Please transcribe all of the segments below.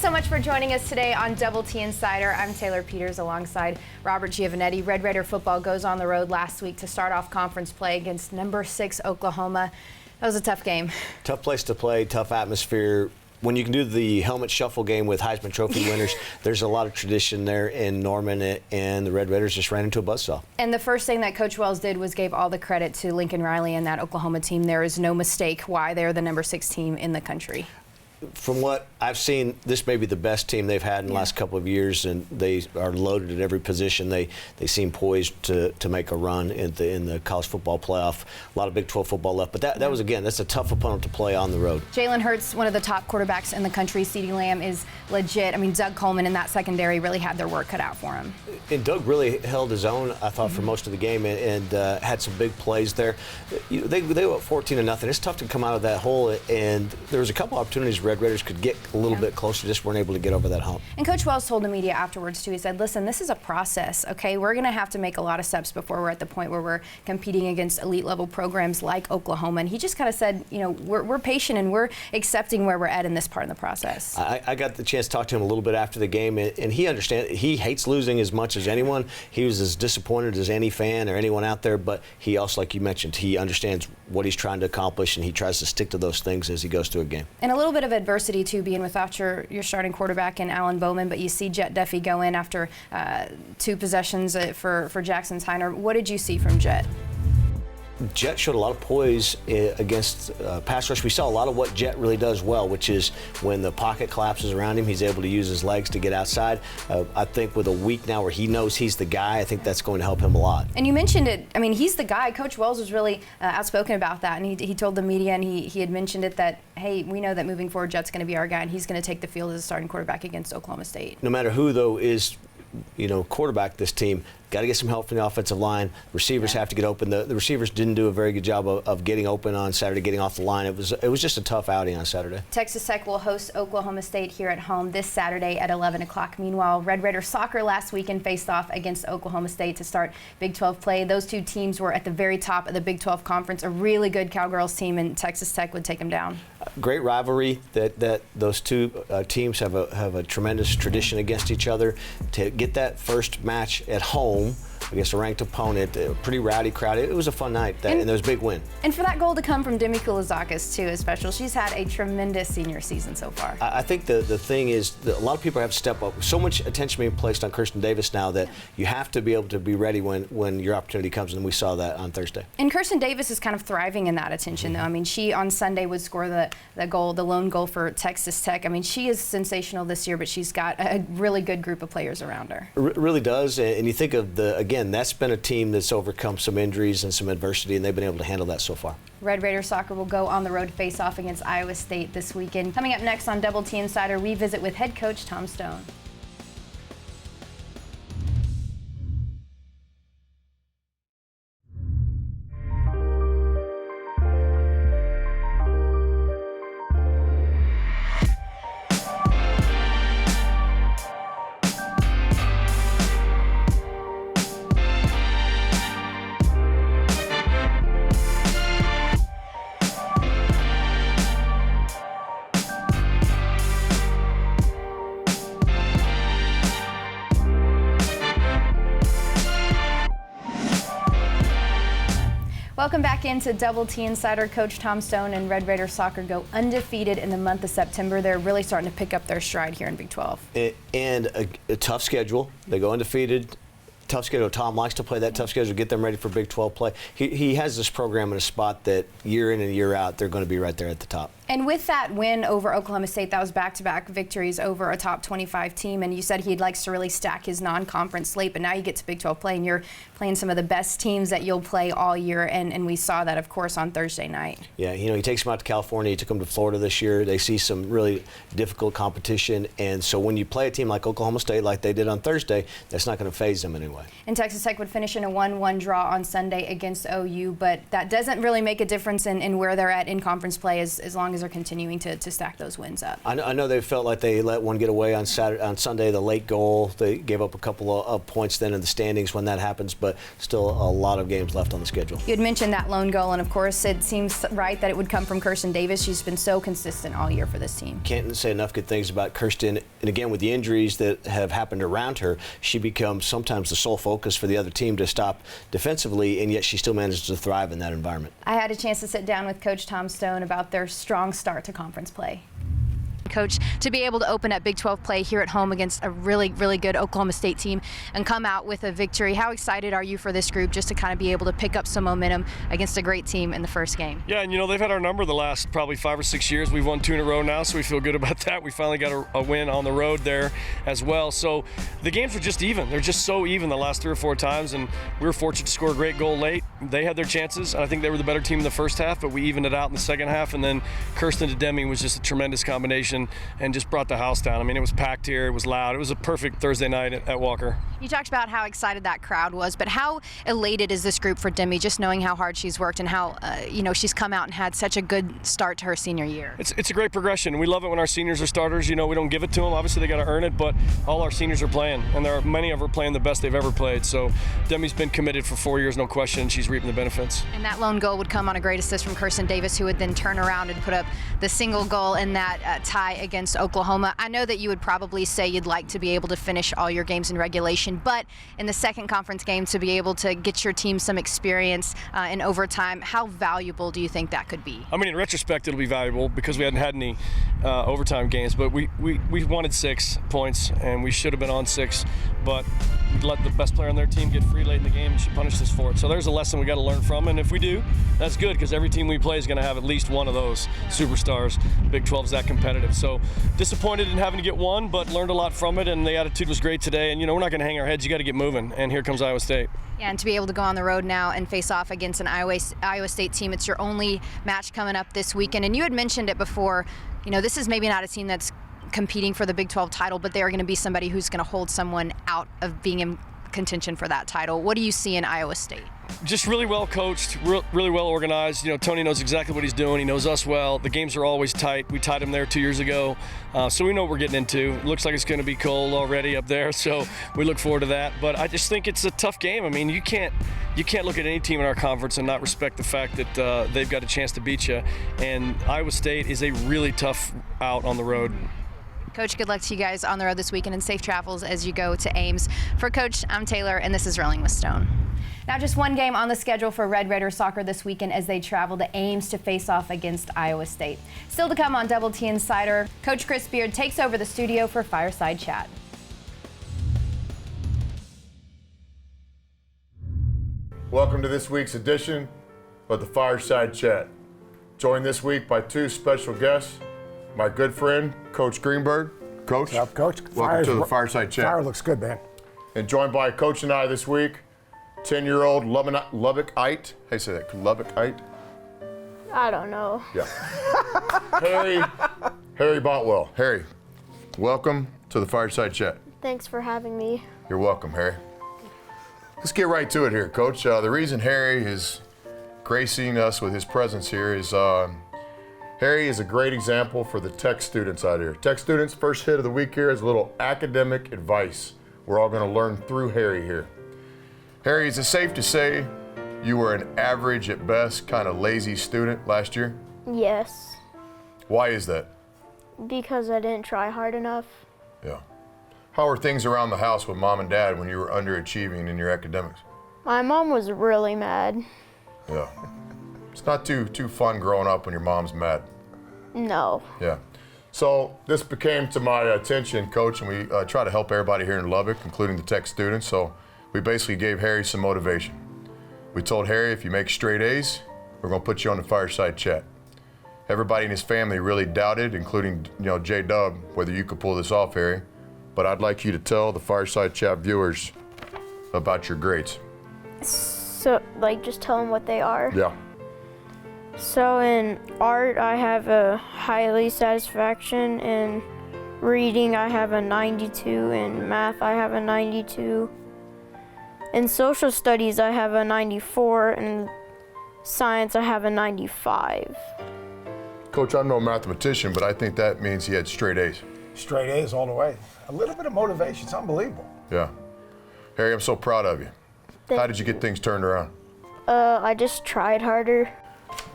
so much for joining us today on Double T Insider. I'm Taylor Peters alongside Robert Giovanetti. Red Raider football goes on the road last week to start off conference play against number 6 Oklahoma. That was a tough game. Tough place to play, tough atmosphere. When you can do the helmet shuffle game with Heisman Trophy winners, there's a lot of tradition there in Norman, and the Red Raiders just ran into a buzzsaw. And the first thing that Coach Wells did was gave all the credit to Lincoln Riley and that Oklahoma team. There is no mistake why they're the number 6 team in the country. From what I've seen, this may be the best team they've had in the last couple of years, and they are loaded at every position. They seem poised to make a run in the college football playoff. A lot of Big 12 football left, but that was, again, that's a tough opponent to play on the road. Jalen Hurts, one of the top quarterbacks in the country. CeeDee Lamb is legit. I mean, Doug Coleman in that secondary really had their work cut out for him. And Doug really held his own, I thought, for most of the game, and had some big plays there. They were up 14-0. It's tough to come out of that hole, and there was a couple opportunities Red Raiders could get a little bit closer, just weren't able to get over that hump. And Coach Wells told the media afterwards, too, he said, listen, this is a process, okay? We're going to have to make a lot of steps before we're at the point where we're competing against elite-level programs like Oklahoma. And he just kind of said, you know, we're patient and we're accepting where we're at in this part of the process. I got the chance to talk to him a little bit after the game, and he understands. He hates losing as much as anyone. He was as disappointed as any fan or anyone out there, but he also, like you mentioned, he understands what he's trying to accomplish, and he tries to stick to those things as he goes through a game. And a little bit of adversity, too, being without your starting quarterback in Alan Bowman, but you see Jet Duffy go in after 2 possessions for Jackson Tyner. What did you see from Jet? Jet showed a lot of poise against pass rush. We saw a lot of what Jet really does well, which is when the pocket collapses around him, he's able to use his legs to get outside. I think with a week now where he knows he's the guy, I think that's going to help him a lot. And you mentioned it. I mean, he's the guy. Coach Wells was really outspoken about that, and he told the media, and he had mentioned it, that, hey, we know that moving forward, Jet's going to be our guy, and he's going to take the field as a starting quarterback against Oklahoma State. No matter who, though, is quarterback this team, got to get some help from the offensive line. Receivers have to get open. The receivers didn't do a very good job of getting open on Saturday, getting off the line. It was just a tough outing on Saturday. Texas Tech will host Oklahoma State here at home this Saturday at 11 o'clock. Meanwhile, Red Raider soccer last weekend faced off against Oklahoma State to start Big 12 play. Those 2 teams were at the very top of the Big 12 conference. A really good Cowgirls team, and Texas Tech would take them down. Great rivalry that those 2 teams have a tremendous tradition against each other. To get that first match at home against a ranked opponent, a pretty rowdy crowd. It was a fun night, and there was a big win. And for that goal to come from Demi Kulizakis, too, is special. She's had a tremendous senior season so far. I think the thing is that a lot of people have to step up. So much attention being placed on Kirsten Davis now that you have to be able to be ready when your opportunity comes, and we saw that on Thursday. And Kirsten Davis is kind of thriving in that attention, though. I mean, she on Sunday would score the lone goal for Texas Tech. I mean, she is sensational this year, but she's got a really good group of players around her. Really does, and you think of again, that's been a team that's overcome some injuries and some adversity, and they've been able to handle that so far. Red Raider soccer will go on the road to face off against Iowa State this weekend. Coming up next on Double T Insider, we visit with head coach Tom Stone. Welcome back into Double T Insider. Coach Tom Stone and Red Raider soccer go undefeated in the month of September. They're really starting to pick up their stride here in Big 12. And a tough schedule. They go undefeated. Tough schedule. Tom likes to play that tough schedule, get them ready for Big 12 play. He has this program in a spot that year in and year out, they're going to be right there at the top. And with that win over Oklahoma State, that was back-to-back victories over a top 25 team. And you said he likes to really stack his non-conference slate, but now you get to Big 12 play, and you're playing some of the best teams that you'll play all year. And we saw that, of course, on Thursday night. Yeah, he takes them out to California. He took them to Florida this year. They see some really difficult competition. And so when you play a team like Oklahoma State, like they did on Thursday, that's not going to faze them anyway. And Texas Tech would finish in a 1-1 draw on Sunday against OU, but that doesn't really make a difference in where they're at in conference play as long long as they're continuing to stack those wins up. I know they felt like they let one get away on Sunday, the late goal. They gave up a couple of points then in the standings when that happens, but still a lot of games left on the schedule. You had mentioned that lone goal, and of course it seems right that it would come from Kirsten Davis. She's been so consistent all year for this team. Can't say enough good things about Kirsten. And again, with the injuries that have happened around her, she becomes sometimes the sole focus for the other team to stop defensively, and yet she still manages to thrive in that environment. I had a chance to sit down with Coach Tom Stone about their strong start to conference play. Coach, to be able to open up Big 12 play here at home against a really good Oklahoma State team and come out with a victory, how excited are you for this group just to kind of be able to pick up some momentum against a great team in the first game? Yeah, and they've had our number the last probably 5 or 6 years. We've won 2 in a row now, so we feel good about that. We finally got a win on the road there as well. So the games were just even. They're just so even the last 3 or 4 times, and we were fortunate to score a great goal late. They had their chances, and I think they were the better team in the first half, but we evened it out in the second half, and then Kirsten to Deming was just a tremendous combination and just brought the house down. I mean, it was packed here, it was loud. It was a perfect Thursday night at Walker. You talked about how excited that crowd was, but how elated is this group for Demi, just knowing how hard she's worked and how she's come out and had such a good start to her senior year? It's a great progression. We love it when our seniors are starters. We don't give it to them. Obviously, they got to earn it, but all our seniors are playing, and there are many of them playing the best they've ever played. So Demi's been committed for 4 years, no question. She's reaping the benefits. And that lone goal would come on a great assist from Kirsten Davis, who would then turn around and put up the single goal in that tie against Oklahoma. I know that you would probably say you'd like to be able to finish all your games in regulation, but in the second conference game to be able to get your team some experience in overtime, how valuable do you think that could be? I mean, in retrospect, it'll be valuable because we hadn't had any overtime games, but we wanted 6 points, and we should have been on 6, but we let the best player on their team get free late in the game, and she punished us for it. So there's a lesson we got to learn from, and if we do, that's good because every team we play is going to have at least one of those superstars. Big 12's that competitive. So disappointed in having to get one, but learned a lot from it, and the attitude was great today. And we're not going to hang our heads. You got to get moving, and here comes Iowa State. Yeah, and to be able to go on the road now and face off against an Iowa State team, it's your only match coming up this weekend. And you had mentioned it before, this is maybe not a team that's competing for the Big 12 title, but they are going to be somebody who's going to hold someone out of being in contention for that title. What do you see in Iowa State? Just really well coached, really well organized. Tony knows exactly what he's doing. He knows us well. The games are always tight. We tied him there 2 years ago, so we know what we're getting into. It looks like it's going to be cold already up there, so we look forward to that. But I just think it's a tough game. I mean, you can't look at any team in our conference and not respect the fact that they've got a chance to beat you. And Iowa State is a really tough out on the road. Coach, good luck to you guys on the road this weekend and safe travels as you go to Ames. For Coach, I'm Taylor, and this is Rolling with Stone. Now just one game on the schedule for Red Raider soccer this weekend as they travel to Ames to face off against Iowa State. Still to come on Double T Insider, Coach Chris Beard takes over the studio for Fireside Chat. Welcome to this week's edition of the Fireside Chat. Joined this week by 2 special guests. My good friend, Coach Greenberg. Coach. What's up, Coach? Welcome to the Fireside Chat. Fire looks good, man. And joined by Coach and I this week, 10-year-old Lubbockite. How you say that? Lubbockite? I don't know. Yeah. Harry Bontwell. Harry, welcome to the Fireside Chat. Thanks for having me. You're welcome, Harry. Let's get right to it here, Coach. The reason Harry is gracing us with his presence here is Harry is a great example for the tech students out here. Tech students, first hit of the week here is a little academic advice we're all going to learn through Harry here. Harry, is it safe to say you were an average at best, kind of lazy student last year? Yes, Why is that? because I didn't try hard enough. Yeah. How are things around the house with Mom and Dad when you were underachieving in your academics? My mom was really mad. Yeah. It's not too fun growing up when your mom's mad. No. Yeah. So this became to my attention, Coach, and we try to help everybody here in Lubbock, including the tech students. So we basically gave Harry some motivation. We told Harry, if you make straight A's, we're going to put you on the Fireside Chat. Everybody in his family really doubted, including J-Dub, whether you could pull this off, Harry. But I'd like you to tell the Fireside Chat viewers about your grades. So, just tell them what they are. Yeah. So in art, I have a highly satisfaction. In reading, I have a 92. In math, I have a 92. In social studies, I have a 94. In science, I have a 95. Coach, I'm no mathematician, but I think that means he had straight A's. Straight A's all the way. A little bit of motivation. It's unbelievable. Yeah. Harry, I'm so proud of you. How did you get things turned around? I just tried harder.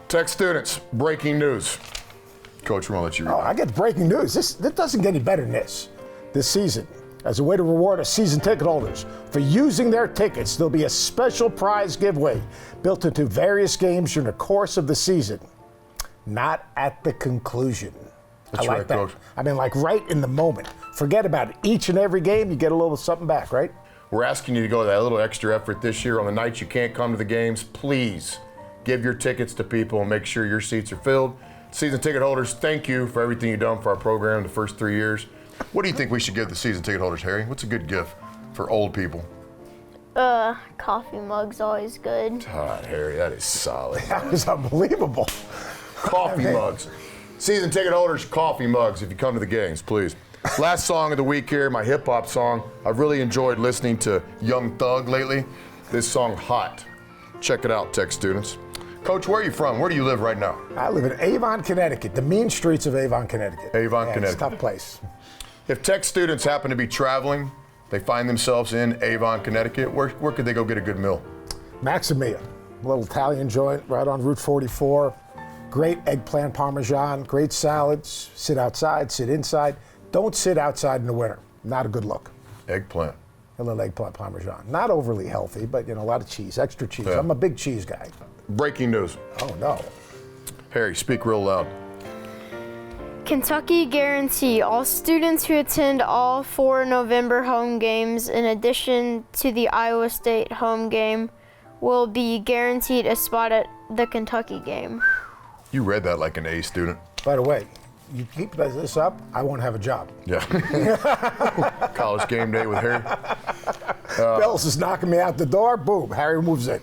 Tech students, breaking news. Coach, we're going to let you read Oh, I get breaking news. This doesn't get any better than this. This season, as a way to reward our season ticket holders for using their tickets, there'll be a special prize giveaway built into various games during the course of the season, not at the conclusion. That's I like right, that. Coach. I mean, like right in the moment. Forget about it. Each and every game, you get a little something back, right? We're asking you to go that little extra effort this year on the nights you can't come to the games. Please give your tickets to people and make sure your seats are filled. Season ticket holders, thank you for everything you've done for our program the first 3 years. What do you think we should give the season ticket holders, Harry? What's a good gift for old people? Coffee mug's always good. God, Harry, that is solid. That was unbelievable. Coffee mugs. Season ticket holders, coffee mugs if you come to the games, please. Last song of the week here, my hip hop song. I've really enjoyed listening to Young Thug lately. This song, Hot. Check it out, tech students. Coach, where are you from? Where do you live right now? I live in Avon, Connecticut, the mean streets of Avon, Connecticut. Avon, It's Connecticut. a tough place. If tech students happen to be traveling, they find themselves in Avon, Connecticut, where could they go get a good meal? Maximia, a little Italian joint right on Route 44. Great eggplant parmesan, great salads. Sit outside, sit inside. Don't sit outside in the winter. Not a good look. Eggplant. A little eggplant parmesan. Not overly healthy, but a lot of cheese, extra cheese. Yeah. I'm a big cheese guy. Breaking news. Oh no. Harry, speak real loud. Kentucky guarantee all students who attend all 4 November home games, in addition to the Iowa State home game, will be guaranteed a spot at the Kentucky game. You read that like an A student. By the way, you keep this up, I won't have a job. Yeah. College game day with Harry. Bills is knocking me out the door. Boom, Harry moves in.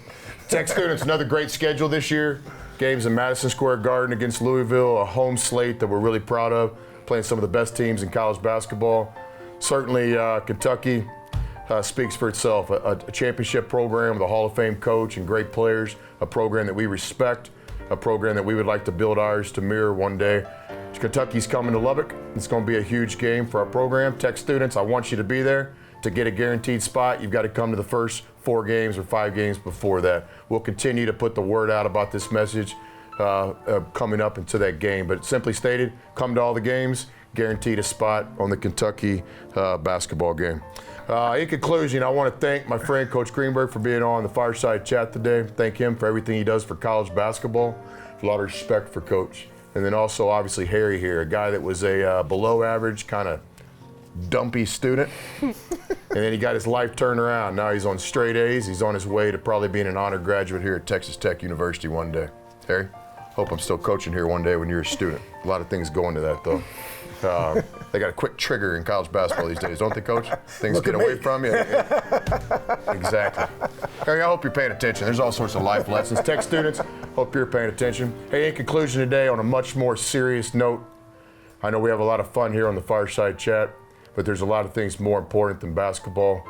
Tech students, another great schedule this year. Games in Madison Square Garden against Louisville, a home slate that we're really proud of, playing some of the best teams in college basketball. Certainly Kentucky speaks for itself, a championship program with a Hall of Fame coach and great players, a program that we respect, a program that we would like to build ours to mirror one day. Kentucky's coming to Lubbock. It's going to be a huge game for our program. Tech students, I want you to be there. To get a guaranteed spot, you've got to come to the first 4 games or 5 games before that. We'll continue to put the word out about this message coming up into that game. But simply stated, come to all the games, guaranteed a spot on the Kentucky basketball game. In conclusion, I want to thank my friend Coach Greenberg for being on the Fireside Chat today. Thank him for everything he does for college basketball. A lot of respect for Coach. And then also, obviously, Harry here, a guy that was a below average kind of dumpy student. And then he got his life turned around. Now he's on straight A's. He's on his way to probably being an honor graduate here at Texas Tech University one day. Harry, hope I'm still coaching here one day when you're a student. A lot of things go into that, though. They got a quick trigger in college basketball these days, don't they, Coach? Things Look get at away me. from you. Exactly. Harry, I hope you're paying attention. There's all sorts of life lessons. Tech students, hope you're paying attention. Hey, in conclusion today, on a much more serious note, I know we have a lot of fun here on the Fireside Chat, but there's a lot of things more important than basketball.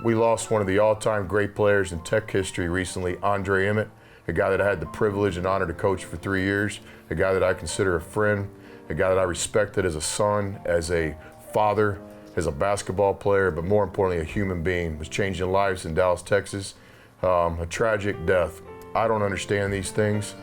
We lost one of the all-time great players in Tech history recently, Andre Emmett, a guy that I had the privilege and honor to coach for 3 years, a guy that I consider a friend, a guy that I respected as a son, as a father, as a basketball player, but more importantly, a human being, was changing lives in Dallas, Texas. A tragic death. I don't understand these things.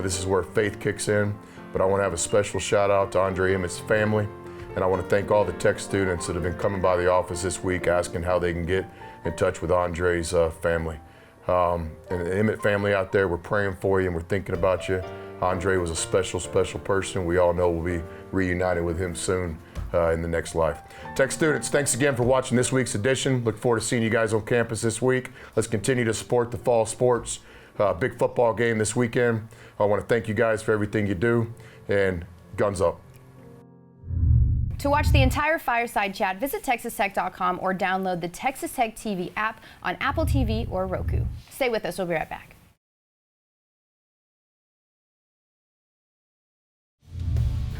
This is where faith kicks in, but I want to have a special shout out to Andre Emmett's family, and I want to thank all the Tech students that have been coming by the office this week asking how they can get in touch with Andre's family. And the Emmett family out there, we're praying for you and we're thinking about you. Andre was a special, special person. We all know we'll be reunited with him soon in the next life. Tech students, thanks again for watching this week's edition. Look forward to seeing you guys on campus this week. Let's continue to support the fall sports. Big football game this weekend. I want to thank you guys for everything you do, and guns up. To watch the entire Fireside Chat, visit TexasTech.com or download the Texas Tech TV app on Apple TV or Roku. Stay with us. We'll be right back.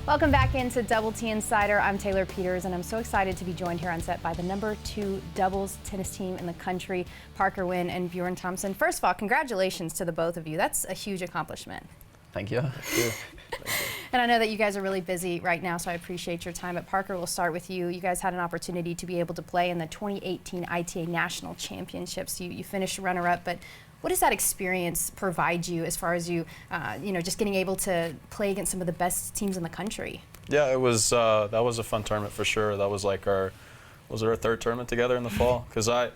Welcome back into Double T Insider. I'm Taylor Peters, and I'm so excited to be joined here on set by the #2 doubles tennis team in the country, Parker Wynn and Bjorn Thompson. First of all, congratulations to the both of you. That's a huge accomplishment. Thank you. And I know that you guys are really busy right now, so I appreciate your time. But Parker, we'll start with you. You guys had an opportunity to be able to play in the 2018 ITA National Championships. You finished runner-up, but what does that experience provide you as far as you know, just getting able to play against some of the best teams in the country? Yeah, it was. That was a fun tournament for sure. That was like our third tournament together in the fall? Because I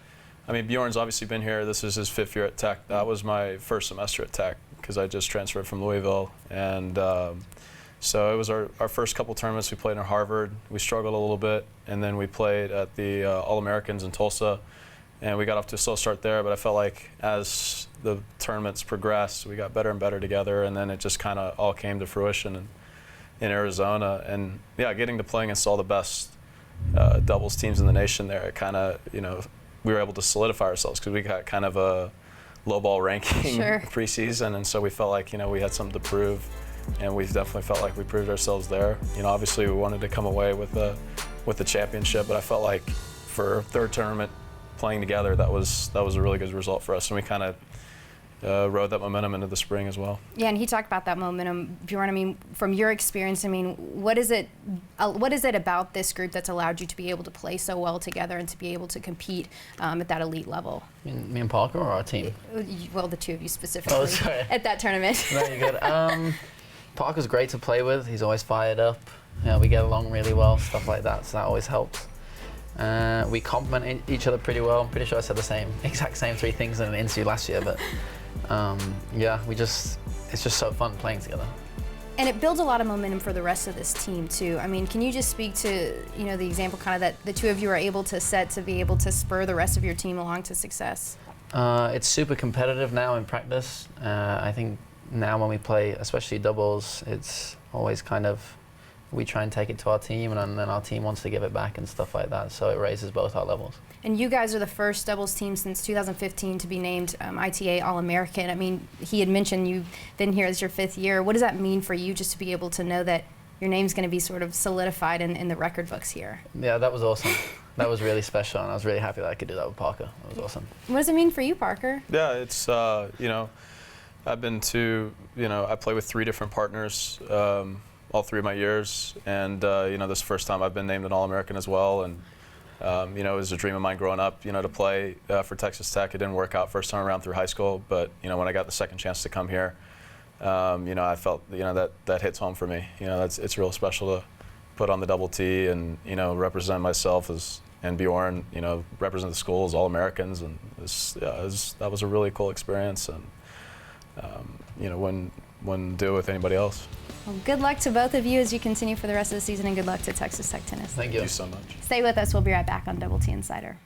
mean, Bjorn's obviously been here. This is his 5th year at Tech. That was my first semester at Tech because I just transferred from Louisville, and so it was our first couple tournaments. We played in Harvard. We struggled a little bit, and then we played at the All-Americans in Tulsa, and we got off to a slow start there. But I felt like as the tournaments progressed, we got better and better together, and then it just kind of all came to fruition in Arizona. And yeah, getting to play against all the best doubles teams in the nation there, it kind of, you know, we were able to solidify ourselves because we got kind of a low ball ranking preseason, and so we felt like, you know, we had something to prove. And we've definitely felt like we proved ourselves there. You know, obviously we wanted to come away with the championship, but I felt like for a third tournament playing together, that was a really good result for us, and we kind of rode that momentum into the spring as well. Yeah, and he talked about that momentum. Bjorn, I mean, from your experience, I mean, what is it about this group that's allowed you to be able to play so well together and to be able to compete at that elite level? Me and Parker or our team? Well, the two of you specifically at that tournament. Very good. Parker's great to play with. He's always fired up. You know, we get along really well, stuff like that, so that always helps. We complement each other pretty well. I'm pretty sure I said the exact same 3 things in an interview last year, but yeah, it's just so fun playing together. And it builds a lot of momentum for the rest of this team too. I mean, can you just speak to, you know, the example kind of that the two of you are able to set to be able to spur the rest of your team along to success? It's super competitive now in practice. I think now when we play, especially doubles, it's always kind of, we try and take it to our team, and then our team wants to give it back and stuff like that, so it raises both our levels. And you guys are the first doubles team since 2015 to be named ITA All-American. I mean, he had mentioned you've been here as your 5th year. What does that mean for you, just to be able to know that your name's going to be sort of solidified in the record books here? Yeah, that was awesome. That was really special, and I was really happy that I could do that with Parker. That was awesome. What does it mean for you, Parker? Yeah, it's, you know, I've been to, you know, I play with 3 different partners all 3 of my years, and you know, this is the first time I've been named an All-American as well, and you know, it was a dream of mine growing up, you know, to play for Texas Tech. It didn't work out first time around through high school, but you know, when I got the second chance to come here, you know, I felt, you know, that hits home for me. You know, it's real special to put on the double T and, you know, represent myself and Bjorn, you know, represent the school as All-Americans, and that was a really cool experience, and you know, wouldn't do it with anybody else. Well, good luck to both of you as you continue for the rest of the season, and good luck to Texas Tech Tennis. Thank you so much. Stay with us. We'll be right back on Double T Insider.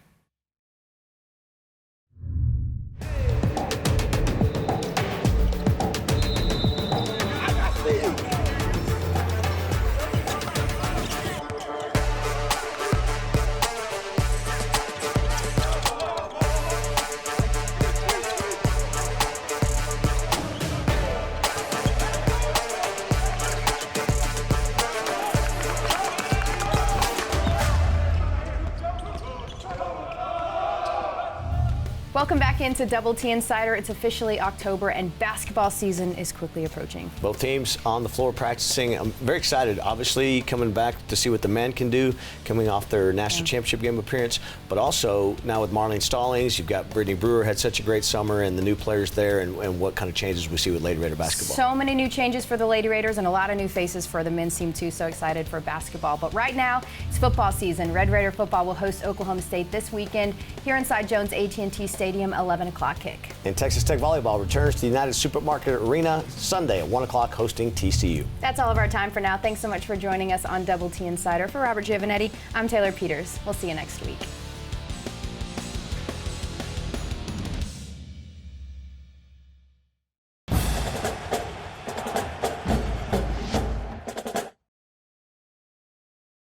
Welcome back into Double T Insider. It's officially October and basketball season is quickly approaching. Both teams on the floor practicing. I'm very excited, obviously, coming back to see what the men can do, coming off their national championship game appearance, but also now with Marlene Stallings, you've got Brittany Brewer, had such a great summer, and the new players there, and what kind of changes we see with Lady Raider basketball. So many new changes for the Lady Raiders and a lot of new faces for the men's team too. So excited for basketball. But right now, it's football season. Red Raider football will host Oklahoma State this weekend here inside Jones AT&T Stadium, 11 o'clock kick. And Texas Tech volleyball returns to the United Supermarket Arena Sunday at 1 o'clock, hosting TCU. That's all of our time for now. Thanks so much for joining us on Double T Insider. For Robert Giovanetti, I'm Taylor Peters. We'll see you next week.